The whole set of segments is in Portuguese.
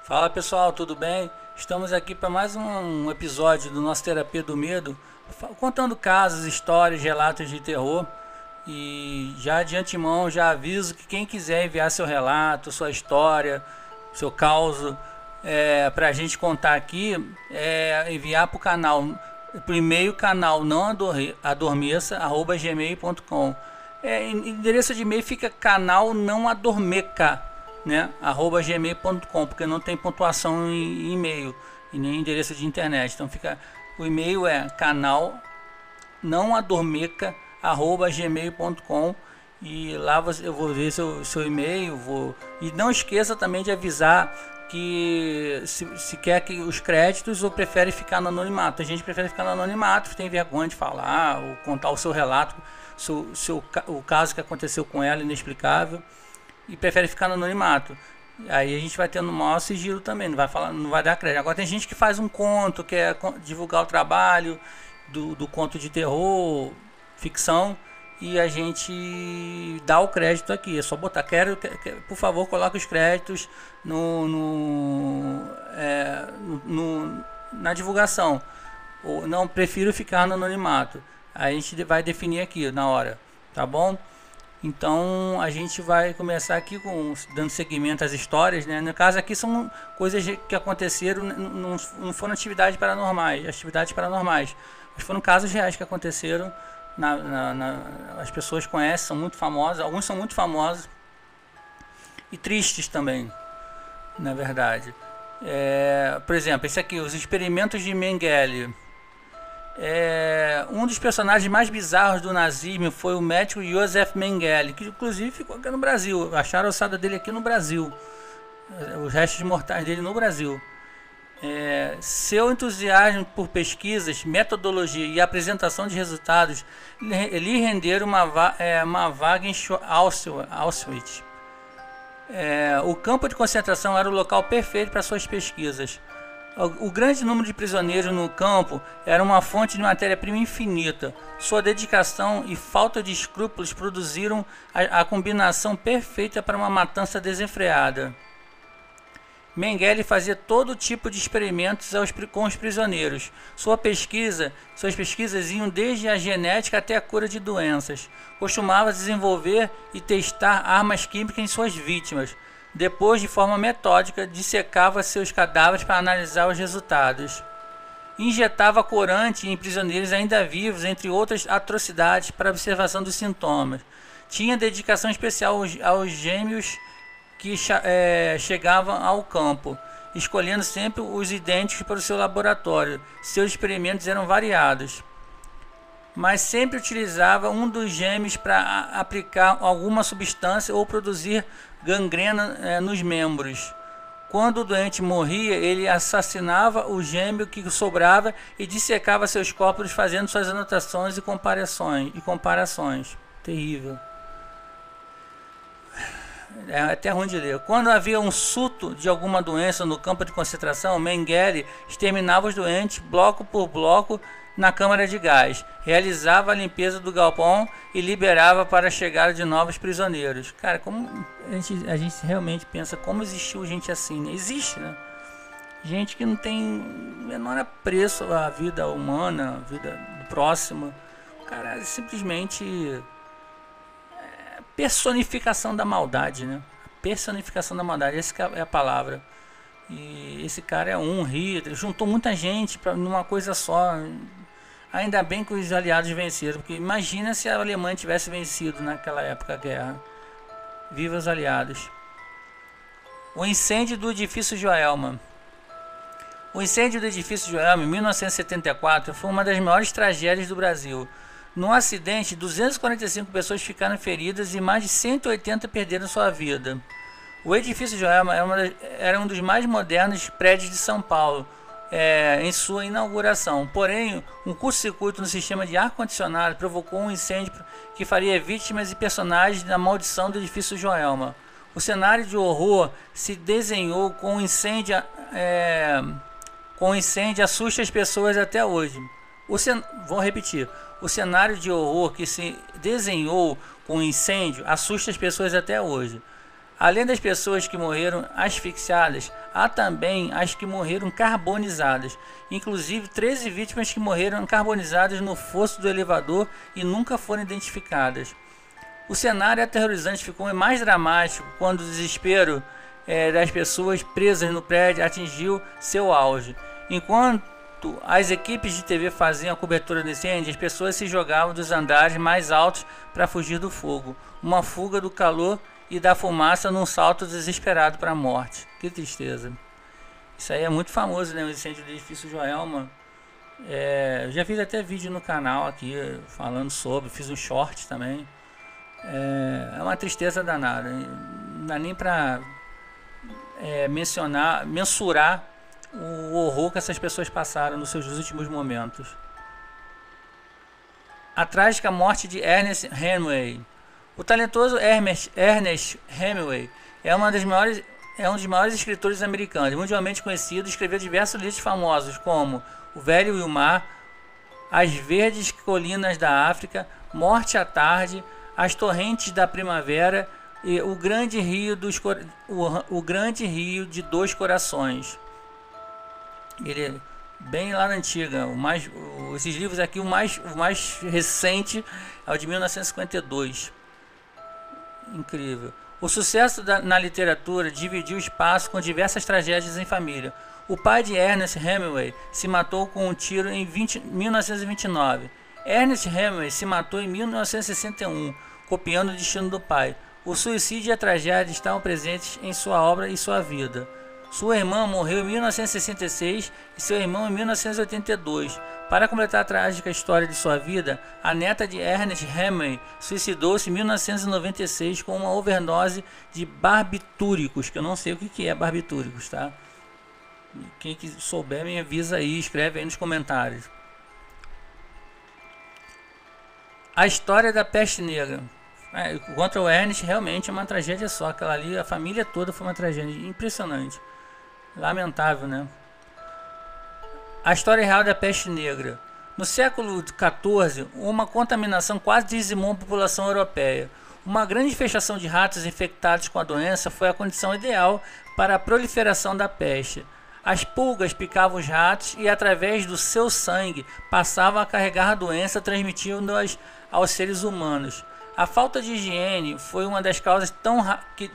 Fala pessoal, tudo bem? Estamos aqui para mais um episódio do nosso Terapia do Medo, contando casos, histórias, relatos de terror. E já de antemão já aviso que quem quiser enviar seu relato, sua história, seu caos para a gente contar aqui, enviar para o canal, pro e-mail canal não adormeça @gmail.com. Endereço de e-mail fica canal não adormeca, né, @gmail.com, porque não tem pontuação em e-mail e nem endereço de internet. Então fica, o e-mail é canal não adormeca @gmail.com, e lá eu vou ver seu e-mail, e não esqueça também de avisar que se quer que os créditos ou prefere ficar no anonimato. A gente prefere ficar no anonimato, tem vergonha de falar ou contar o seu relato, o caso que aconteceu com ela, inexplicável, e prefere ficar no anonimato. Aí a gente vai tendo maior sigilo também, não vai falar, não vai dar crédito. Agora tem gente que faz um conto, quer divulgar o trabalho do conto de terror, ficção, e a gente dá o crédito aqui. É só botar, por favor, coloque os créditos na divulgação. Ou não, prefiro ficar no anonimato. Aí a gente vai definir aqui na hora, tá bom? Então a gente vai começar aqui dando seguimento às histórias, né? No caso aqui são coisas que aconteceram, não foram atividades paranormais, mas foram casos reais que aconteceram. As pessoas conhecem, são muito famosas, alguns são muito famosos e tristes também, na verdade. Por exemplo, esse aqui, os experimentos de Mengele. Um dos personagens mais bizarros do nazismo foi o médico Josef Mengele, que inclusive ficou aqui no Brasil. Acharam a ossada dele aqui no Brasil, os restos mortais dele no Brasil. Seu entusiasmo por pesquisas, metodologia e apresentação de resultados lhe renderam uma vaga em Auschwitz. O campo de concentração era o local perfeito para suas pesquisas. O grande número de prisioneiros no campo era uma fonte de matéria-prima infinita. Sua dedicação e falta de escrúpulos produziram a combinação perfeita para uma matança desenfreada. Mengele fazia todo tipo de experimentos com os prisioneiros. Suas pesquisas iam desde a genética até a cura de doenças. Costumava desenvolver e testar armas químicas em suas vítimas. Depois, de forma metódica, dissecava seus cadáveres para analisar os resultados. Injetava corante em prisioneiros ainda vivos, entre outras atrocidades, para observação dos sintomas. Tinha dedicação especial aos gêmeos que chegavam ao campo, escolhendo sempre os idênticos para o seu laboratório. Seus experimentos eram variados, mas sempre utilizava um dos gêmeos para aplicar alguma substância ou produzir gangrena nos membros. Quando o doente morria, ele assassinava o gêmeo que sobrava e dissecava seus corpos, fazendo suas anotações e comparações. Terrível. É até ruim de ler. Quando havia um surto de alguma doença no campo de concentração, Mengele exterminava os doentes bloco por bloco na câmara de gás, realizava a limpeza do galpão e liberava para a chegada de novos prisioneiros. Cara, como a gente realmente pensa, como existiu gente assim, né? Existe, né? Gente que não tem menor apreço à vida humana, à vida do próximo. Cara, simplesmente personificação da maldade, né? Personificação da maldade, essa é a palavra. E esse cara é um Hitler, juntou muita gente numa coisa só. Ainda bem que os aliados venceram, porque imagina se a Alemanha tivesse vencido naquela época a guerra. Viva os aliados. O incêndio do edifício Joelma. O incêndio do edifício Joelma em 1974 foi uma das maiores tragédias do Brasil. No acidente, 245 pessoas ficaram feridas e mais de 180 perderam sua vida. O edifício Joelma era um dos mais modernos prédios de São Paulo em sua inauguração. Porém, um curto-circuito no sistema de ar-condicionado provocou um incêndio que faria vítimas e personagens da maldição do edifício Joelma. O cenário de horror se desenhou com o incêndio, assusta as pessoas até hoje. Vou repetir. O cenário de horror que se desenhou com o incêndio assusta as pessoas até hoje. Além das pessoas que morreram asfixiadas, há também as que morreram carbonizadas. Inclusive 13 vítimas que morreram carbonizadas no fosso do elevador e nunca foram identificadas. O cenário aterrorizante ficou mais dramático quando o desespero das pessoas presas no prédio atingiu seu auge. Enquanto as equipes de TV faziam a cobertura do incêndio, as pessoas se jogavam dos andares mais altos para fugir do fogo. Uma fuga do calor e da fumaça num salto desesperado para a morte. Que tristeza. Isso aí é muito famoso, né? O incêndio do edifício Joelma. Já fiz até vídeo no canal aqui falando sobre, fiz um short também. É uma tristeza danada. Não dá nem para mensurar o horror que essas pessoas passaram nos seus últimos momentos. A trágica morte de Ernest Hemingway. O talentoso Ernest Hemingway é um dos maiores escritores americanos, mundialmente conhecido. Escreveu diversos livros famosos como O Velho e o Mar, As Verdes Colinas da África, Morte à Tarde, As Torrentes da Primavera e O Grande Rio de Dois Corações. Ele é bem lá na antiga. Esses livros aqui, o mais recente é o de 1952. Incrível. O sucesso na literatura dividiu espaço com diversas tragédias em família. O pai de Ernest Hemingway se matou com um tiro em 1929. Ernest Hemingway se matou em 1961, copiando o destino do pai. O suicídio e a tragédia estavam presentes em sua obra e sua vida. Sua irmã morreu em 1966 e seu irmão em 1982. Para completar a trágica história de sua vida, a neta de Ernest Hemingway suicidou-se em 1996 com uma overdose de barbitúricos, que eu não sei o que é barbitúricos, tá? Quem souber me avisa aí, escreve aí nos comentários. A história da peste negra. Contra o Ernest realmente é uma tragédia só. Aquela ali, a família toda foi uma tragédia impressionante. Lamentável, né? A história real da peste negra. No século XIV, uma contaminação quase dizimou a população europeia. Uma grande infestação de ratos infectados com a doença foi a condição ideal para a proliferação da peste. As pulgas picavam os ratos e, através do seu sangue, passavam a carregar a doença, transmitindo-as aos seres humanos. A falta de higiene foi uma das causas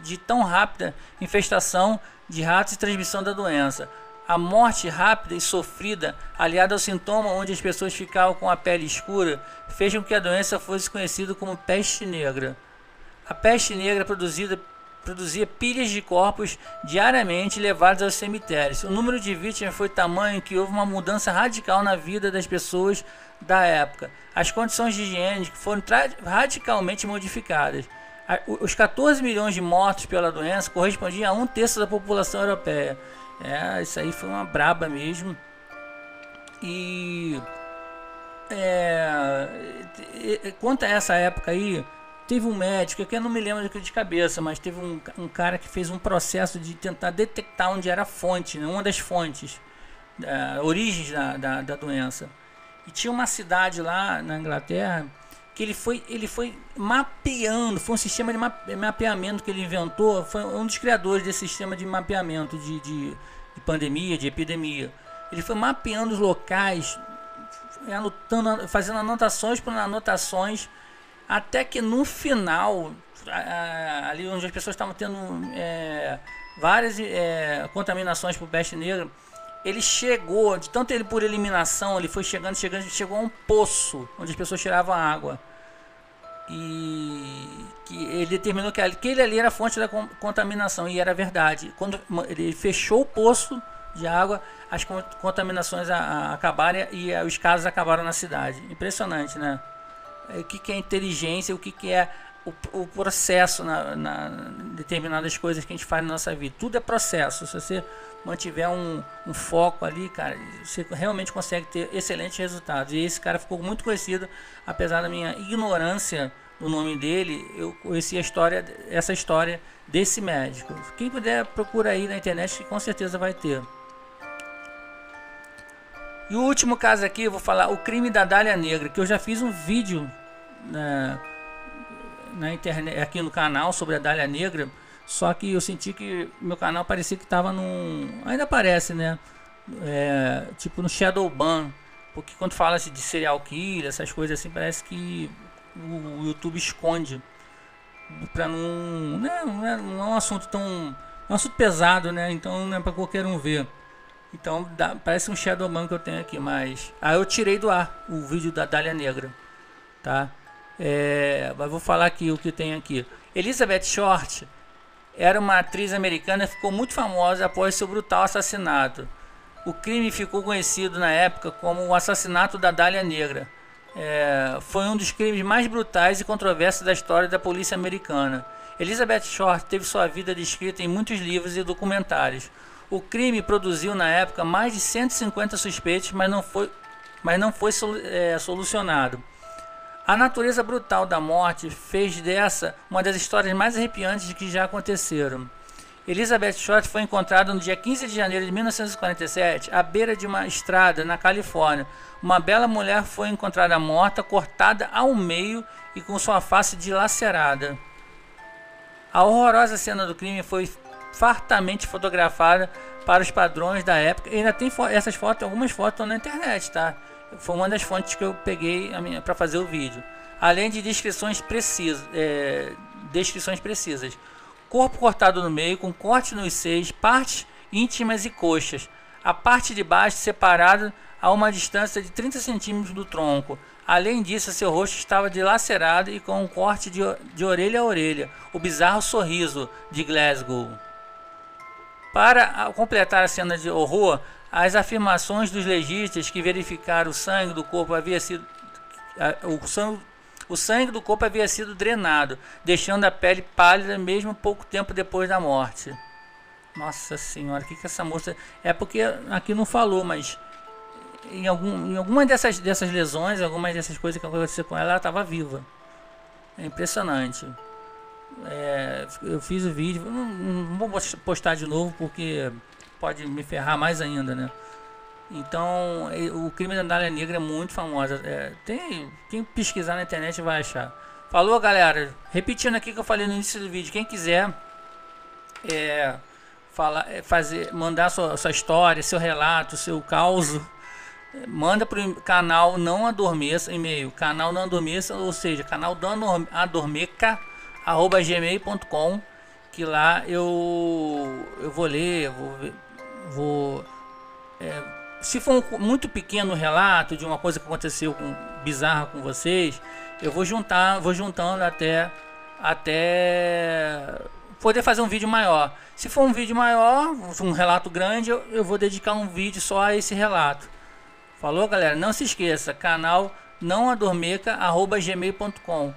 de tão rápida infestação de ratos e transmissão da doença. A morte rápida e sofrida, aliada ao sintoma onde as pessoas ficavam com a pele escura, fez com que a doença fosse conhecida como peste negra. A peste negra produzia pilhas de corpos diariamente levados aos cemitérios. O número de vítimas foi tamanho que houve uma mudança radical na vida das pessoas da época. As condições de higiene foram radicalmente modificadas. Os 14 milhões de mortos pela doença correspondiam a 1/3 da população europeia. Isso aí foi uma braba mesmo. E quanto a essa época aí, teve um médico, que eu não me lembro de cabeça, mas teve um cara que fez um processo de tentar detectar onde era a fonte, né, uma das fontes, origens da doença. E tinha uma cidade lá na Inglaterra que ele foi mapeando, foi um sistema de mapeamento que ele inventou, foi um dos criadores desse sistema de mapeamento de pandemia, de epidemia. Ele foi mapeando os locais, anotando, fazendo anotações por anotações, até que no final, ali onde as pessoas estavam tendo várias contaminações por peste negra, ele chegou, de tanto ele por eliminação, ele foi chegando, chegou a um poço onde as pessoas tiravam água. E que ele determinou que aquele ali era a fonte da contaminação, e era verdade. Quando ele fechou o poço de água, as contaminações acabaram e os casos acabaram na cidade. Impressionante, né? O que é inteligência, o que é o processo na determinadas coisas que a gente faz na nossa vida. Tudo é processo. Se você mantiver um foco ali, cara, você realmente consegue ter excelentes resultados. E esse cara ficou muito conhecido, apesar da minha ignorância do nome dele. Eu conheci essa história desse médico. Quem puder, procura aí na internet, que com certeza vai ter. E o último caso aqui, eu vou falar o crime da Dália Negra, que eu já fiz um vídeo na internet, aqui no canal, sobre a Dália Negra. Só que eu senti que meu canal parecia que tava ainda aparece, né? Tipo no Shadowban. Porque quando fala de serial killer, essas coisas assim, parece que o YouTube esconde. Pra não... Não é um assunto tão... É um assunto pesado, né? Então não é pra qualquer um ver. Então parece um Shadowban que eu tenho aqui, mas... Aí eu tirei do ar o vídeo da Dália Negra, tá? Mas vou falar aqui o que tem aqui. Elizabeth Short era uma atriz americana que ficou muito famosa após seu brutal assassinato. O crime ficou conhecido na época como o assassinato da Dália Negra. Foi um dos crimes mais brutais e controversos da história da polícia americana. Elizabeth Short teve sua vida descrita em muitos livros e documentários. O crime produziu na época mais de 150 suspeitos, mas não foi solucionado. A natureza brutal da morte fez dessa uma das histórias mais arrepiantes que já aconteceram. Elizabeth Short foi encontrada no dia 15 de janeiro de 1947, à beira de uma estrada na Califórnia. Uma bela mulher foi encontrada morta, cortada ao meio e com sua face dilacerada. A horrorosa cena do crime foi fartamente fotografada para os padrões da época. E ainda tem essas fotos, algumas fotos estão na internet, tá? Foi uma das fontes que eu peguei para fazer o vídeo. Além de descrições precisas. Corpo cortado no meio, com corte nos seios, partes íntimas e coxas. A parte de baixo separada a uma distância de 30 centímetros do tronco. Além disso, seu rosto estava dilacerado e com um corte de orelha a orelha. O bizarro sorriso de Glasgow. Para completar a cena de horror, as afirmações dos legistas que verificaram o sangue do corpo havia sido o sangue do corpo havia sido drenado, deixando a pele pálida mesmo pouco tempo depois da morte. Nossa senhora, o que essa moça... É porque aqui não falou, mas em alguma dessas lesões, algumas dessas coisas que aconteceu com ela estava viva. É impressionante. Eu fiz o vídeo, não vou postar de novo porque pode me ferrar mais ainda, né? Então, o crime da Dália Negra é muito famosa. Quem pesquisar na internet vai achar. Falou, galera. Repetindo aqui que eu falei no início do vídeo. Quem quiser mandar sua história, seu relato, seu caos, manda pro canal Não Adormeça, e-mail canal Não Adormeça, ou seja, canal Não Adormeca @gmail.com, que lá eu vou ler, se for muito pequeno o relato de uma coisa que aconteceu bizarra com vocês, eu vou juntando até poder fazer um vídeo maior. Se for um vídeo maior, um relato grande, eu vou dedicar um vídeo só a esse relato. Falou, galera? Não se esqueça, canal nãoadormeca@gmail.com.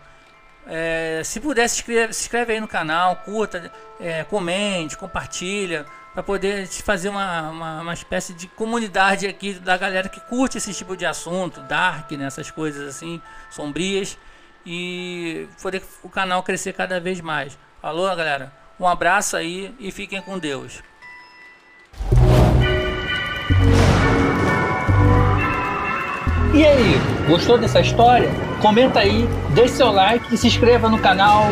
Se puder, se inscreve aí no canal, curta, comente, compartilha, para poder fazer uma espécie de comunidade aqui da galera que curte esse tipo de assunto, dark, né, essas coisas assim, sombrias, e poder o canal crescer cada vez mais. Falou, galera? Um abraço aí e fiquem com Deus. E aí, gostou dessa história? Comenta aí, deixe seu like e se inscreva no canal.